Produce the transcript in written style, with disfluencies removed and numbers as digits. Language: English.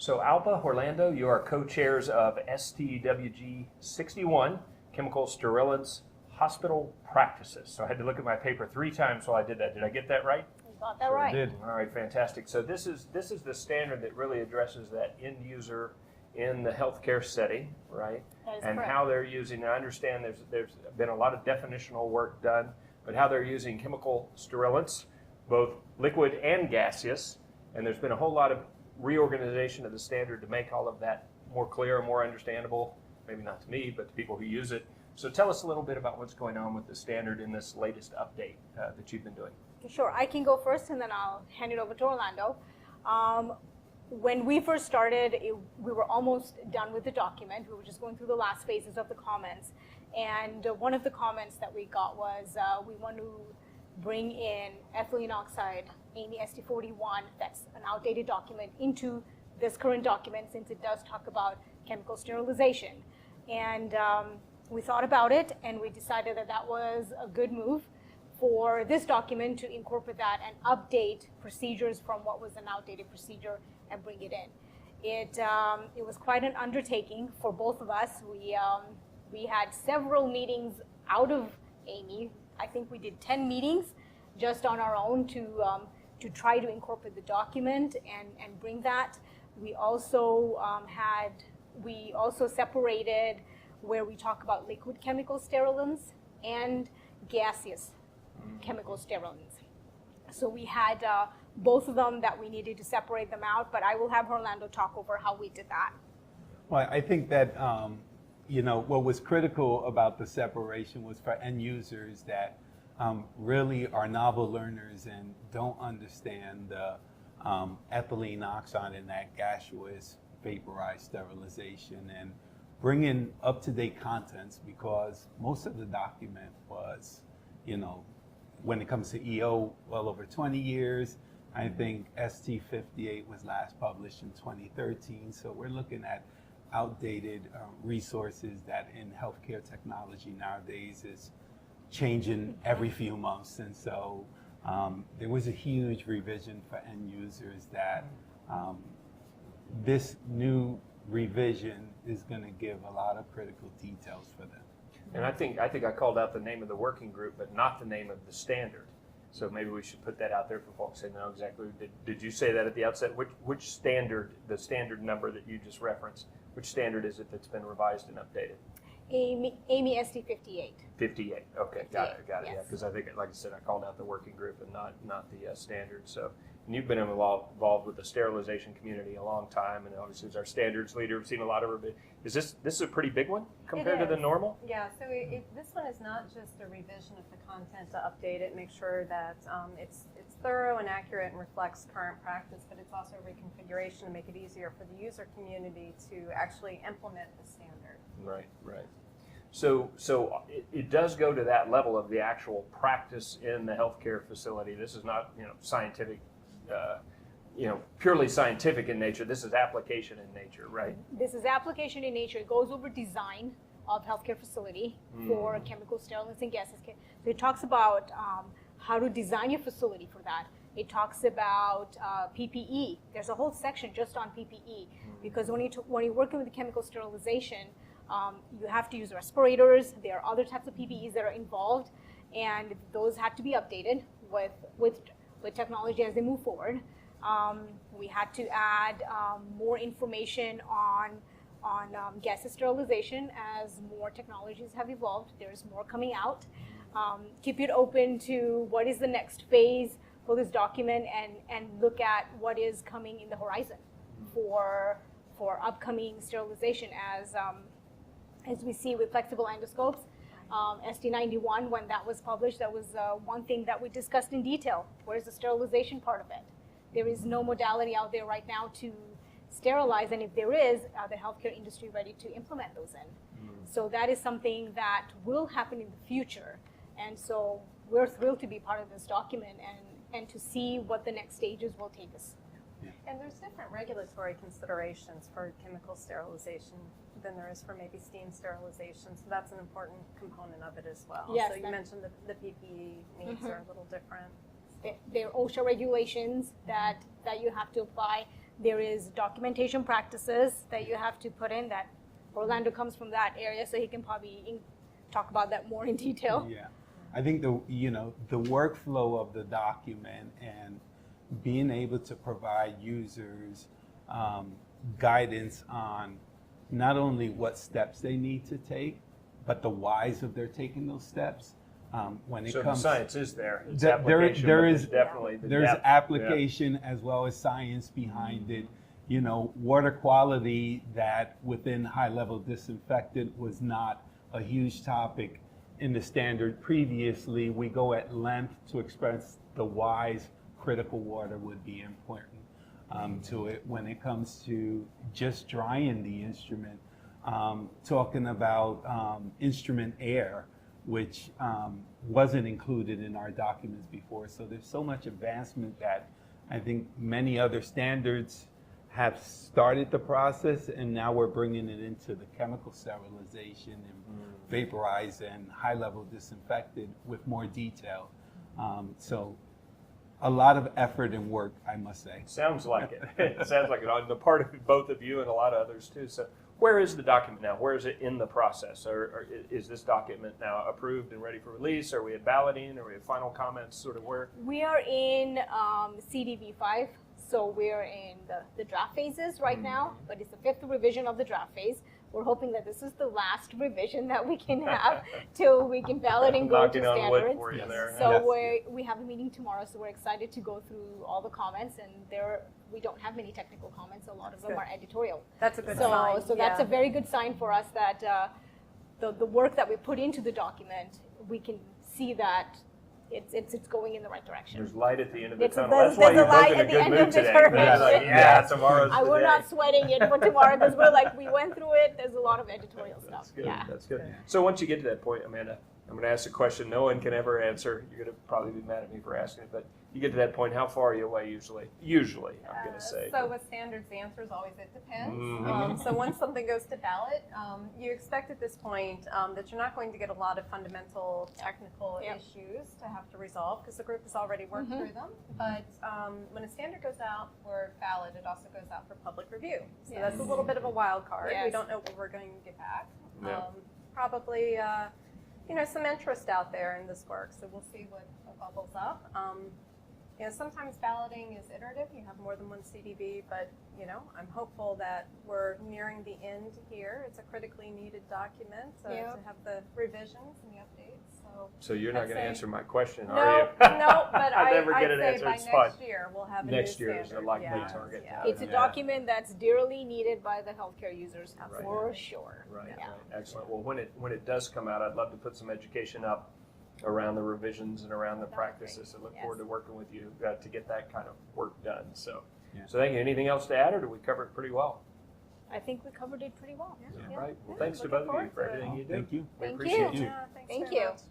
So Alpa, Horlando, you are co-chairs of STWG61, Chemical Sterilants Hospital Practices. So I had to look at my paper 3 times while I did that. Did I get that right? You got that right. Did. All right, fantastic. So this is the standard that really addresses that end user in the healthcare setting, right? That is and correct. how they're using. I understand there's been a lot of definitional work done, but how they're using chemical sterilants, both liquid and gaseous, and there's been a whole lot of reorganization of the standard to make all of that more clear and more understandable. Maybe not to me, but to people who use it. So tell us a little bit about what's going on with the standard in this latest update that you've been doing. Sure, I can go first and then I'll hand it over to Orlando. When we first started, we were almost done with the document. We were just going through the last phases of the comments. And one of the comments that we got was we want to bring in ethylene oxide, AAMI ST41, that's an outdated document, into this current document since it does talk about chemical sterilization. And we thought about it and we decided that that was a good move for this document to incorporate that and update procedures from what was an outdated procedure and bring it in. It was quite an undertaking for both of us. We had several meetings out of AAMI. I think we did 10 meetings just on our own to try to incorporate the document and bring that. We also separated where we talk about liquid chemical sterilants and gaseous chemical sterilants. So we had both of them that we needed to separate them out, but I will have Horlando talk over how we did that. Well, I think that, what was critical about the separation was for end users that really are novel learners and don't understand the ethylene oxide and that gaseous vaporized sterilization, and bring in up-to-date contents, because most of the document was, when it comes to EO, well over 20 years. I think ST58 was last published in 2013. So we're looking at outdated resources that in healthcare technology nowadays is changing every few months. And so there was a huge revision for end users that this new revision is going to give a lot of critical details for them. And I think I called out the name of the working group, but not the name of the standard. So maybe we should put that out there for folks to know exactly. Did you say that at the outset? Which standard, the standard number that you just referenced, which standard is it that's been revised and updated? AAMI ST58. 58. Okay, got it. Yes. Yeah, because I think, like I said, I called out the working group and not the standard. So, and you've been involved with the sterilization community a long time, and obviously as our standards leader, we've seen a lot of revisions. This is a pretty big one compared to the normal? Yeah, so this one is not just a revision of the content to update it, make sure that it's thorough and accurate and reflects current practice, but it's also a reconfiguration to make it easier for the user community to actually implement the standard. Right. So it does go to that level of the actual practice in the healthcare facility. This is not scientific, purely scientific in nature. This is application in nature, right? This is application in nature. It goes over design of healthcare facility for chemical sterilants and gases. So it talks about how to design your facility for that. It talks about PPE. There's a whole section just on PPE because when you're working with chemical sterilization, you have to use respirators. There are other types of PPEs that are involved, and those had to be updated with technology as they move forward. We had to add more information on gaseous sterilization as more technologies have evolved. There's more coming out. Keep it open to what is the next phase for this document and look at what is coming in the horizon for upcoming sterilization as we see with flexible endoscopes. ST91, when that was published, that was one thing that we discussed in detail. Where's the sterilization part of it? There is no modality out there right now to sterilize, and if there is, are the healthcare industry ready to implement those in? So that is something that will happen in the future, and so we're thrilled to be part of this document and to see what the next stages will take us. And there's different regulatory considerations for chemical sterilization than there is for maybe steam sterilization, so that's an important component of it as well. Yes, so you mentioned the PPE needs are a little different. There are OSHA regulations that you have to apply. There is documentation practices that you have to put in. That Horlando comes from that area, so he can probably talk about that more in detail. Yeah, I think the workflow of the document and being able to provide users guidance on not only what steps they need to take, but the whys of their taking those steps. When it So comes, the science is there. It's there application, but is definitely the there's depth. application as well as science behind it. You know, water quality that within high-level disinfectant was not a huge topic in the standard previously. We go at length to express the whys critical water would be important to it when it comes to just drying the instrument. Talking about instrument air, which wasn't included in our documents before. So there's so much advancement that I think many other standards have started the process, and now we're bringing it into the chemical sterilization and vaporize and high-level disinfectant with more detail. So a lot of effort and work, I must say. Sounds like it. It sounds like it on the part of both of you and a lot of others too. So where is the document now? Where is it in the process? Or is this document now approved and ready for release? Are we at balloting? Are we at final comments? Sort of where? We are in CDV5, so we're in the draft phases right now, but it's the 5th revision of the draft phase. We're hoping that this is the last revision that we can have till we can ballot and go to Knocking on wood standards. for you there. So Yes. we have a meeting tomorrow, so we're excited to go through all the comments, and we don't have many technical comments. A lot of them are editorial. That's a good So sign. that's yeah. a very good sign for us that the work that we put into the document, we can see that it's going in the right direction. There's light at the end of the It's- tunnel. there's- That's why there's you're a light both in a at the good end mood of the today. tunnel. You're like, yeah, tomorrow's the We're day. not sweating it for tomorrow because we're like, we went through it. There's a lot of editorial stuff. That's good. Yeah. That's good. Yeah. So once you get to that point, Amanda, I'm going to ask a question no one can ever answer. You're going to probably be mad at me for asking it, but you get to that point, how far are you away usually? Usually, I'm going to say. So with standards, the answer is always it depends. Mhm. So once something goes to ballot, you expect at this point that you're not going to get a lot of fundamental technical Yep. issues to have to resolve because the group has already worked through them. But when a standard goes out for ballot, it also goes out for public review. So Yes. that's a little bit of a wild card. We Yes. don't know what we're going to get back. Yeah. Probably, some interest out there in this work. So we'll see what bubbles up. Sometimes balloting is iterative. You have more than one CDB, but I'm hopeful that we're nearing the end here. It's a critically needed document to have the revisions and the updates. So you're not I'd going to say- answer my question, No, are you? no, but I never I'd get an say answer. by It's next fun. year we'll have a Next new year is standard. a likely Yeah, target. yeah. It's a Yeah. document that's dearly needed by the healthcare users Right. for sure. Right, Yeah. right. Excellent. Well, when it does come out, I'd love to put some education up around the revisions and around the That'd be practices. I great. look Yes. forward to working with you to get that kind of work done. So, Yeah. so thank you. Anything else to add, or did we cover it pretty well? I think we covered it pretty well. Yeah, Yeah. right. Well, Yeah, thanks to looking both of you forward for to it. everything you do. Thank you. We Thank appreciate you. you. Yeah, thanks Thank very you. much.